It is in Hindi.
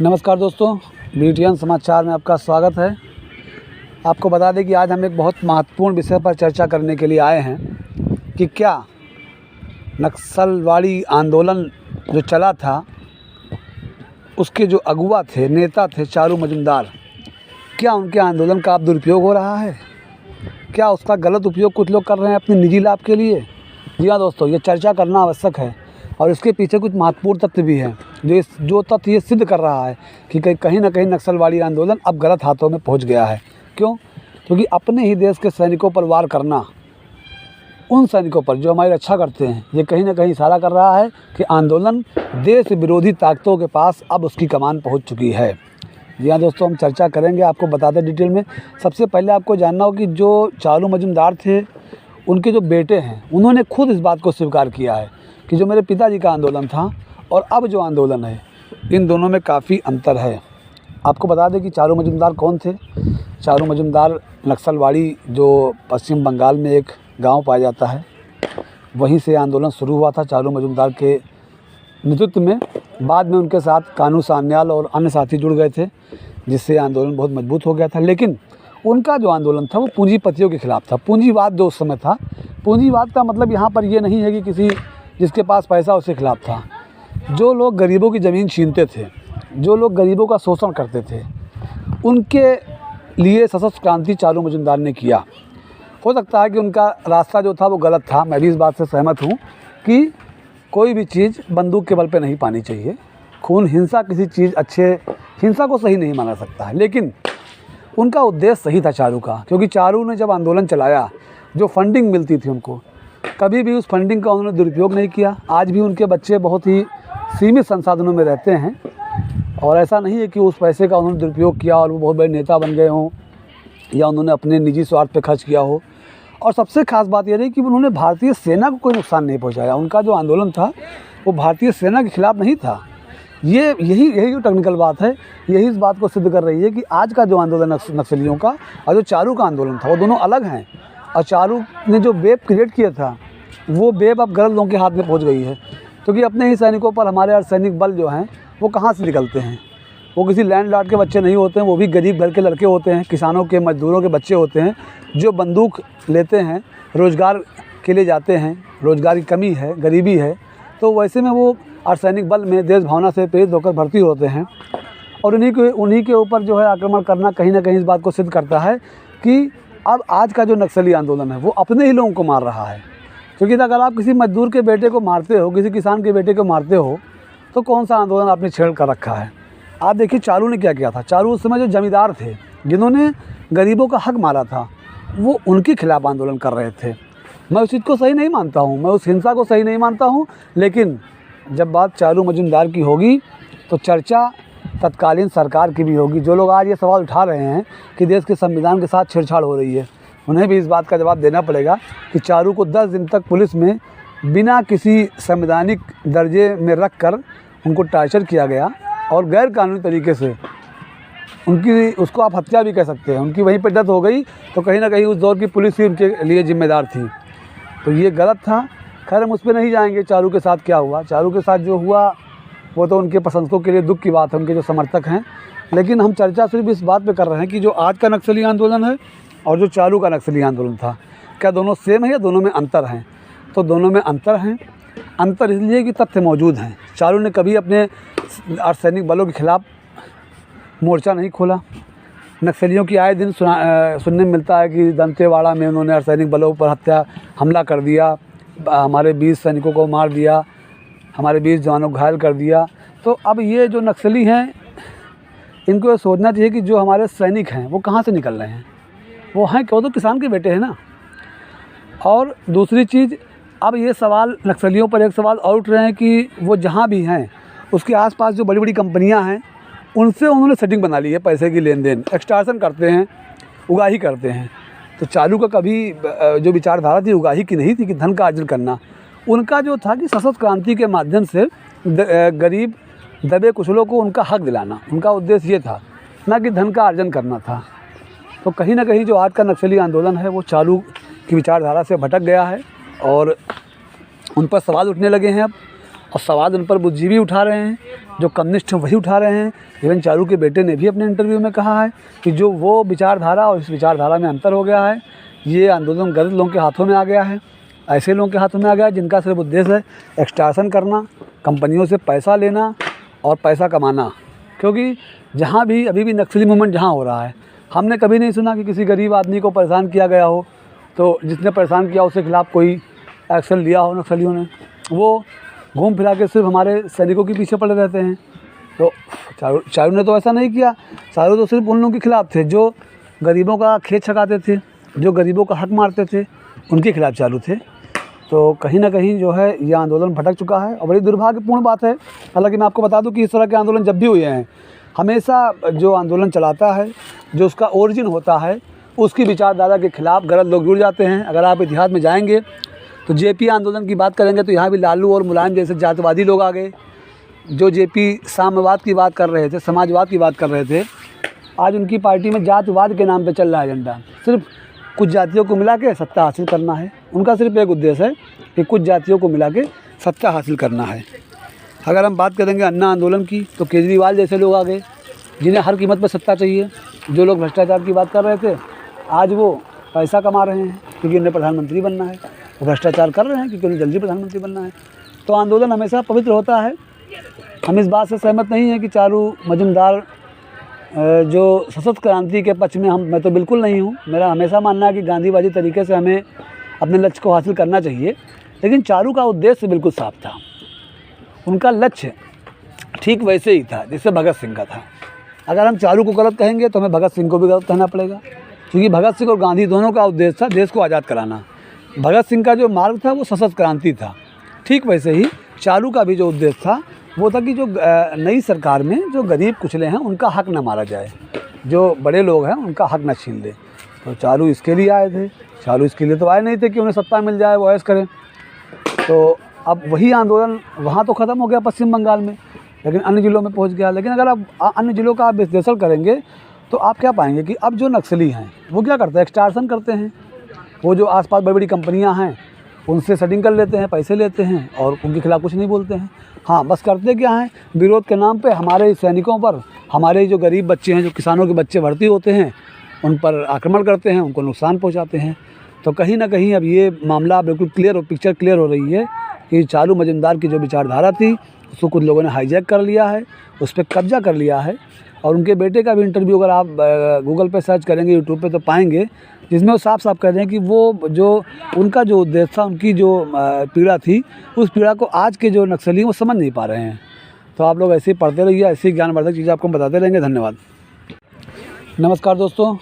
नमस्कार दोस्तों, BTN समाचार में आपका स्वागत है। आपको बता दें कि आज हम एक बहुत महत्वपूर्ण विषय पर चर्चा करने के लिए आए हैं कि क्या नक्सलवाड़ी आंदोलन जो चला था उसके जो अगुवा थे, नेता थे चारू मजुमदार, क्या उनके आंदोलन का अब दुरुपयोग हो रहा है? क्या उसका गलत उपयोग कुछ लोग कर रहे हैं अपने निजी लाभ के लिए? जी हाँ दोस्तों, ये चर्चा करना आवश्यक है और इसके पीछे कुछ महत्वपूर्ण तथ्य भी हैं जो तथ्य ये सिद्ध कर रहा है कि कहीं ना कहीं नक्सलवाड़ी आंदोलन अब गलत हाथों में पहुंच गया है। क्यों? क्योंकि अपने ही देश के सैनिकों पर वार करना, उन सैनिकों पर जो हमारी रक्षा करते हैं, ये कहीं ना कहीं इशारा कर रहा है कि आंदोलन देश विरोधी ताकतों के पास अब उसकी कमान पहुँच चुकी है। जी हाँ दोस्तों, हम चर्चा करेंगे, आपको बताते डिटेल में। सबसे पहले आपको जानना हो कि जो चारू मजुमदार थे, उनके जो बेटे हैं, उन्होंने खुद इस बात को स्वीकार किया है कि जो मेरे पिताजी का आंदोलन था और अब जो आंदोलन है, इन दोनों में काफ़ी अंतर है। आपको बता दें कि चारू मजुमदार कौन थे। चारू मजुमदार नक्सलवाड़ी जो पश्चिम बंगाल में एक गांव पाया जाता है, वहीं से आंदोलन शुरू हुआ था चारू मजुमदार के नेतृत्व में। बाद में उनके साथ कानू सान्याल और अन्य साथी जुड़ गए थे, जिससे आंदोलन बहुत मजबूत हो गया था। लेकिन उनका जो आंदोलन था वो पूंजीपतियों के खिलाफ था। पूंजीवाद जो उस समय था, पूंजीवाद का मतलब यहाँ पर ये नहीं है कि किसी जिसके पास पैसा उसके खिलाफ था। जो लोग गरीबों की ज़मीन छीनते थे, जो लोग गरीबों का शोषण करते थे, उनके लिए सशस्त्र क्रांति चारू मजुमदार ने किया। हो सकता है कि उनका रास्ता जो था वो गलत था, मैं भी इस बात से सहमत हूँ कि कोई भी चीज़ बंदूक के बल पे नहीं पानी चाहिए। खून, हिंसा किसी चीज़ हिंसा को सही नहीं माना सकता है। लेकिन उनका उद्देश्य सही था चारू का, क्योंकि चारू ने जब आंदोलन चलाया, जो फंडिंग मिलती थी उनको, कभी भी उस फंडिंग का उन्होंने दुरुपयोग नहीं किया। आज भी उनके बच्चे बहुत ही सीमित संसाधनों में रहते हैं और ऐसा नहीं है कि उस पैसे का उन्होंने दुरुपयोग किया और वो बहुत बड़े नेता बन गए हों या उन्होंने अपने निजी स्वार्थ पे खर्च किया हो। और सबसे खास बात यह रही कि उन्होंने भारतीय सेना को कोई नुकसान नहीं पहुंचाया। उनका जो आंदोलन था वो भारतीय सेना के खिलाफ नहीं था। यही जो टेक्निकल बात है, यही इस बात को सिद्ध कर रही है कि आज का जो आंदोलन नक्सलियों का और जो चारू का आंदोलन था, वो दोनों अलग हैं। और चारू ने जो वेब क्रिएट किया था, वो वेब अब गलत लोगों के हाथ में पहुंच गई है। क्योंकि अपने ही सैनिकों पर हमारे अर्धसैनिक बल जो हैं वो कहाँ से निकलते हैं? वो किसी लैंडलॉर्ड के बच्चे नहीं होते हैं, वो भी गरीब घर के लड़के होते हैं, किसानों के, मजदूरों के बच्चे होते हैं, जो बंदूक लेते हैं, रोज़गार के लिए जाते हैं। रोज़गार की कमी है, गरीबी है, तो वैसे में वो अर्धसैनिक बल में देश भावना से प्रेरित होकर भर्ती होते हैं। और उन्हीं के ऊपर जो है आक्रमण करना कहीं ना कहीं इस बात को सिद्ध करता है कि अब आज का जो नक्सली आंदोलन है वो अपने ही लोगों को मार रहा है। क्योंकि अगर आप किसी मजदूर के बेटे को मारते हो, किसी किसान के बेटे को मारते हो, तो कौन सा आंदोलन आपने छेड़ कर रखा है? आप देखिए चारू ने क्या किया था। चारू उस समय जो जमींदार थे, जिन्होंने गरीबों का हक मारा था, वो उनके खिलाफ आंदोलन कर रहे थे। मैं उस चीज़ को सही नहीं मानता हूँ, मैं उस हिंसा को सही नहीं मानता हूँ। लेकिन जब बात चारू मजुमदार की होगी तो चर्चा तत्कालीन सरकार की भी होगी। जो लोग आज ये सवाल उठा रहे हैं कि देश के संविधान के साथ छेड़छाड़ हो रही है, उन्हें भी इस बात का जवाब देना पड़ेगा कि चारू को 10 दिन तक पुलिस में बिना किसी संवैधानिक दर्जे में रख कर उनको टार्चर किया गया और गैर कानूनी तरीके से उसको आप हत्या भी कह सकते हैं, उनकी वहीं पर डेथ हो गई। तो कहीं ना कहीं उस दौर की पुलिस ही उनके लिए जिम्मेदार थी। तो ये गलत था। खैर, हम उस पर नहीं जाएंगे चारू के साथ क्या हुआ। चारू के साथ जो हुआ वो तो उनके प्रशंसकों के लिए दुख की बात है, उनके जो समर्थक हैं। लेकिन हम चर्चा सिर्फ इस बात पे कर रहे हैं कि जो आज का नक्सली आंदोलन है और जो चारू का नक्सली आंदोलन था, क्या दोनों सेम है या दोनों में अंतर हैं? तो दोनों में अंतर हैं। अंतर इसलिए कि तथ्य मौजूद हैं। चारू ने कभी अपने अर्धसैनिक बलों के खिलाफ मोर्चा नहीं खोला। नक्सलियों की आए दिन सुनने में मिलता है कि दंतेवाड़ा में उन्होंने अर्धसैनिक बलों पर हमला कर दिया, हमारे 20 सैनिकों को मार दिया, हमारे 20 जवानों को घायल कर दिया। तो अब ये जो नक्सली हैं, इनको ये सोचना चाहिए कि जो हमारे सैनिक हैं वो कहाँ से निकल रहे हैं। वो हैं क्या? वो तो किसान के बेटे हैं ना। और दूसरी चीज़, अब ये सवाल नक्सलियों पर एक सवाल और उठ रहे हैं कि वो जहाँ भी हैं उसके आसपास जो बड़ी बड़ी कंपनियां हैं, उनसे उन्होंने सेटिंग बना ली है, पैसे की लेन देन, एक्सटॉर्शन करते हैं, उगाही करते हैं। तो चारू का कभी जो विचारधारा थी उगाही की नहीं थी कि धन का अर्जन करना। उनका जो था कि सशस्त्र क्रांति के माध्यम से गरीब दबे कुचलों को उनका हक दिलाना, उनका उद्देश्य ये था, ना कि धन का अर्जन करना था। तो कहीं ना कहीं जो आज का नक्सली आंदोलन है वो चारू की विचारधारा से भटक गया है और उन पर सवाल उठने लगे हैं अब। और सवाल उन पर बुद्धिजीवी उठा रहे हैं, जो कम्युनिस्ट हैं वही उठा रहे हैं। इवन चारू के बेटे ने भी अपने इंटरव्यू में कहा है कि जो वो विचारधारा और इस विचारधारा में अंतर हो गया है। ये आंदोलन गलत लोगों के हाथों में आ गया है, ऐसे लोगों के हाथों में आ गया है जिनका सिर्फ उद्देश्य है एक्सटॉर्शन करना, कंपनियों से पैसा लेना और पैसा कमाना। क्योंकि जहाँ भी अभी भी नक्सली मूवमेंट जहाँ हो रहा है, हमने कभी नहीं सुना कि किसी गरीब आदमी को परेशान किया गया हो, तो जिसने परेशान किया उसके खिलाफ़ कोई एक्शन लिया हो नक्सलियों ने। वो घूम फिरा के सिर्फ हमारे सैनिकों के पीछे पड़े रहते हैं। तो चारू ने तो ऐसा नहीं किया। चारू तो सिर्फ उन लोगों के खिलाफ़ थे जो गरीबों का खेत छकाते थे, जो गरीबों का हक मारते थे, उनके खिलाफ़ चारू थे। तो कहीं ना कहीं जो है ये आंदोलन भटक चुका है और बड़ी दुर्भाग्यपूर्ण बात है। हालांकि मैं आपको बता दूं कि इस तरह के आंदोलन जब भी हुए हैं, हमेशा जो आंदोलन चलाता है, जो उसका ओरिजिन होता है, उसकी विचारधारा के खिलाफ़ गलत लोग जुड़ जाते हैं। अगर आप इतिहास में जाएंगे तो जेपी आंदोलन की बात करेंगे तो यहाँ भी लालू और मुलायम जैसे जातिवादी लोग आ गए, जो जेपी साम्यवाद की बात कर रहे थे, समाजवाद की बात कर रहे थे। आज उनकी पार्टी में जातिवाद के नाम पे चल रहा है एजेंडा। सिर्फ कुछ जातियों को मिला के सत्ता हासिल करना है। उनका सिर्फ एक उद्देश्य है कि कुछ जातियों को मिला के सत्ता हासिल करना है। अगर हम बात करेंगे अन्ना आंदोलन की, तो केजरीवाल जैसे लोग आ गए जिन्हें हर कीमत पर सत्ता चाहिए। जो लोग भ्रष्टाचार की बात कर रहे थे, आज वो पैसा कमा रहे हैं क्योंकि उन्हें प्रधानमंत्री बनना है। वो भ्रष्टाचार कर रहे हैं क्योंकि उन्हें जल्दी प्रधानमंत्री बनना है। तो आंदोलन हमेशा पवित्र होता है। हम इस बात से सहमत नहीं हैं कि चारू मजुमदार जो सशस्त्र क्रांति के पक्ष में मैं तो बिल्कुल नहीं हूँ। मेरा हमेशा मानना है कि गांधीवादी तरीके से हमें अपने लक्ष्य को हासिल करना चाहिए। लेकिन चारू का उद्देश्य बिल्कुल साफ था। उनका लक्ष्य ठीक वैसे ही था जैसे भगत सिंह का था। अगर हम चारू को गलत कहेंगे तो हमें भगत सिंह को भी गलत कहना पड़ेगा, क्योंकि भगत सिंह और गांधी दोनों का उद्देश्य था देश को आज़ाद कराना। भगत सिंह का जो मार्ग था वो सशस्त्र क्रांति था। ठीक वैसे ही चारू का भी जो उद्देश्य था वो था कि जो नई सरकार में जो गरीब कुचले हैं उनका हक न मारा जाए, जो बड़े लोग हैं उनका हक न छीन ले। तो चारू इसके लिए आए थे। चारू इसके लिए तो आए नहीं थे कि उन्हें सत्ता मिल जाए, वो ऐश करें। तो अब वही आंदोलन वहाँ तो ख़त्म हो गया पश्चिम बंगाल में, लेकिन अन्य ज़िलों में पहुँच गया। लेकिन अगर आप अन्य ज़िलों का आप विश्लेषण करेंगे तो आप क्या पाएंगे कि अब जो नक्सली हैं वो क्या करते हैं, एक्सटॉर्शन करते हैं। वो जो आसपास बड़ी बड़ी कंपनियां हैं उनसे सेटिंग कर लेते हैं, पैसे लेते हैं और उनके खिलाफ़ कुछ नहीं बोलते हैं। हाँ, बस करते क्या हैं, विरोध के नाम पे हमारे सैनिकों पर, हमारे जो गरीब बच्चे हैं, जो किसानों के बच्चे भर्ती होते हैं, उन पर आक्रमण करते हैं, उनको नुकसान पहुंचाते हैं। तो कहीं ना कहीं अब ये मामला बिल्कुल पिक्चर क्लियर हो रही है कि चारू मजुमदार की जो विचारधारा थी उसको कुछ लोगों ने हाईजैक कर लिया है, उस पर कब्जा कर लिया है। और उनके बेटे का भी इंटरव्यू अगर आप गूगल पे सर्च करेंगे, यूट्यूब पे, तो पाएंगे जिसमें वो साफ साफ कह रहे हैं कि वो जो उनका जो उद्देश्य था, उनकी जो पीड़ा थी, उस पीड़ा को आज के जो नक्सली वो समझ नहीं पा रहे हैं। तो आप लोग ऐसे ही पढ़ते रहिए, ऐसी ज्ञानवर्धक चीज़ें आपको बताते रहेंगे। धन्यवाद। नमस्कार दोस्तों,